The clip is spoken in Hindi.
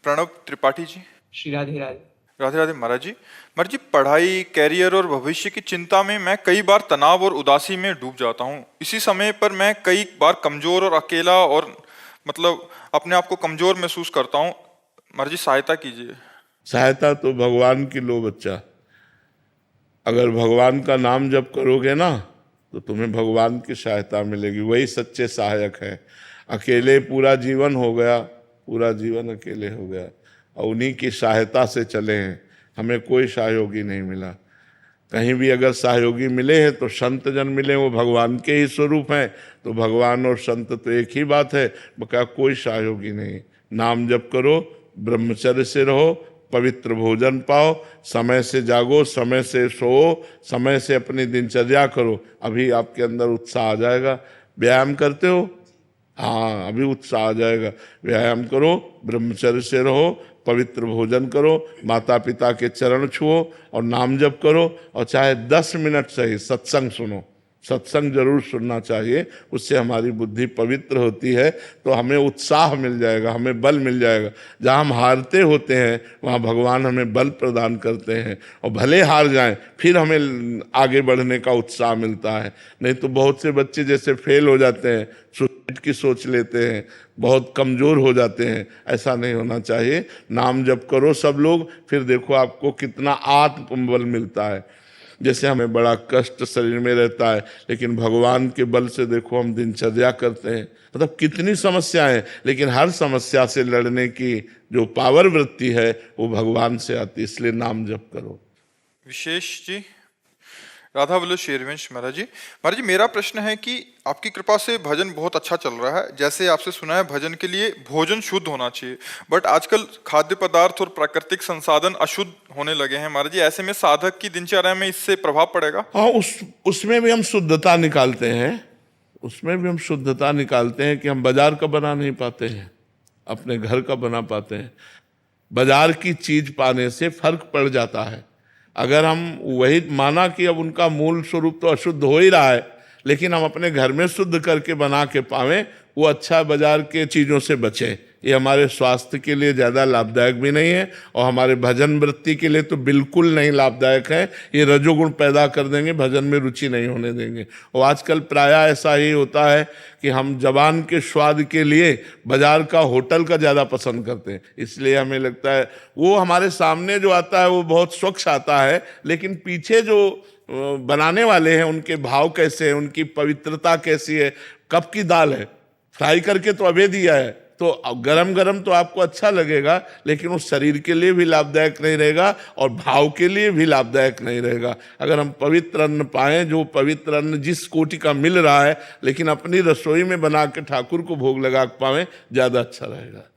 प्रणव त्रिपाठी जी। श्री राधे राधे। राधे राधे महाराज जी। महाराज जी, पढ़ाई, कैरियर और भविष्य की चिंता में मैं कई बार तनाव और उदासी में डूब जाता हूँ। इसी समय पर मैं कई बार कमजोर और अकेला और अपने आप को कमजोर महसूस करता हूँ। महाराज जी, सहायता कीजिए। सहायता तो भगवान की लो बच्चा। अगर भगवान का नाम जप करोगे ना तो तुम्हें भगवान की सहायता मिलेगी, वही सच्चे सहायक है। अकेले पूरा जीवन हो गया, पूरा जीवन अकेले हो गया और उन्हीं की सहायता से चले हैं। हमें कोई सहयोगी नहीं मिला। कहीं भी अगर सहयोगी मिले हैं तो संत जन मिले, वो भगवान के ही स्वरूप हैं। तो भगवान और संत तो एक ही बात है, बका कोई सहयोगी नहीं। नाम जप करो, ब्रह्मचर्य से रहो, पवित्र भोजन पाओ, समय से जागो, समय से सो, समय से अपनी दिनचर्या करो। अभी आपके अंदर उत्साह आ जाएगा। व्यायाम करते हो? हाँ, अभी उत्साह आ जाएगा। व्यायाम करो, ब्रह्मचर्य से रहो, पवित्र भोजन करो, माता पिता के चरण छुओ और नाम जप करो। और चाहे 10 मिनट सही सत्संग सुनो। सत्संग जरूर सुनना चाहिए, उससे हमारी बुद्धि पवित्र होती है। तो हमें उत्साह मिल जाएगा, हमें बल मिल जाएगा। जहाँ हम हारते होते हैं वहाँ भगवान हमें बल प्रदान करते हैं और भले हार जाएं फिर हमें आगे बढ़ने का उत्साह मिलता है। नहीं तो बहुत से बच्चे जैसे फेल हो जाते हैं, सुसाइड की सोच लेते हैं, बहुत कमज़ोर हो जाते हैं। ऐसा नहीं होना चाहिए। नाम जप करो सब लोग, फिर देखो आपको कितना आत्मबल मिलता है। जैसे हमें बड़ा कष्ट शरीर में रहता है, लेकिन भगवान के बल से देखो हम दिनचर्या करते हैं। मतलब कितनी समस्याएं, लेकिन हर समस्या से लड़ने की जो पावर वृत्ति है वो भगवान से आती है। इसलिए नाम जप करो। विशेष जी। राधा वल्लभ शेरवंश महाराज जी। महाराज जी, मेरा प्रश्न है कि आपकी कृपा से भजन बहुत अच्छा चल रहा है। जैसे आपसे सुना है, भजन के लिए भोजन शुद्ध होना चाहिए, बट आजकल खाद्य पदार्थ और प्राकृतिक संसाधन अशुद्ध होने लगे हैं। महाराज जी, ऐसे में साधक की दिनचर्या में इससे प्रभाव पड़ेगा? हाँ, उसमें भी हम शुद्धता निकालते हैं। उसमें भी हम शुद्धता निकालते हैं कि हम बाजार का बना नहीं पाते हैं, अपने घर का बना पाते हैं। बाजार की चीज पाने से फर्क पड़ जाता है। अगर हम वही माना कि अब उनका मूल स्वरूप तो अशुद्ध हो ही रहा है, लेकिन हम अपने घर में शुद्ध करके बना के पावें, वो अच्छा बाजार के चीज़ों से बचें। ये हमारे स्वास्थ्य के लिए ज़्यादा लाभदायक भी नहीं है और हमारे भजन वृत्ति के लिए तो बिल्कुल नहीं लाभदायक है। ये रजोगुण पैदा कर देंगे, भजन में रुचि नहीं होने देंगे। और आजकल प्रायः ऐसा ही होता है कि हम जबान के स्वाद के लिए बाजार का, होटल का ज़्यादा पसंद करते हैं। इसलिए हमें लगता है वो हमारे सामने जो आता है वो बहुत स्वच्छ आता है, लेकिन पीछे जो बनाने वाले हैं उनके भाव कैसे हैं, उनकी पवित्रता कैसी है, कब की दाल है, फ्राई करके तो अभी दिया है, तो गरम गरम तो आपको अच्छा लगेगा, लेकिन वो शरीर के लिए भी लाभदायक नहीं रहेगा और भाव के लिए भी लाभदायक नहीं रहेगा। अगर हम पवित्र अन्न पाएं, जो पवित्र अन्न जिस कोटि का मिल रहा है, लेकिन अपनी रसोई में बना के ठाकुर को भोग लगा पाएं, ज़्यादा अच्छा रहेगा।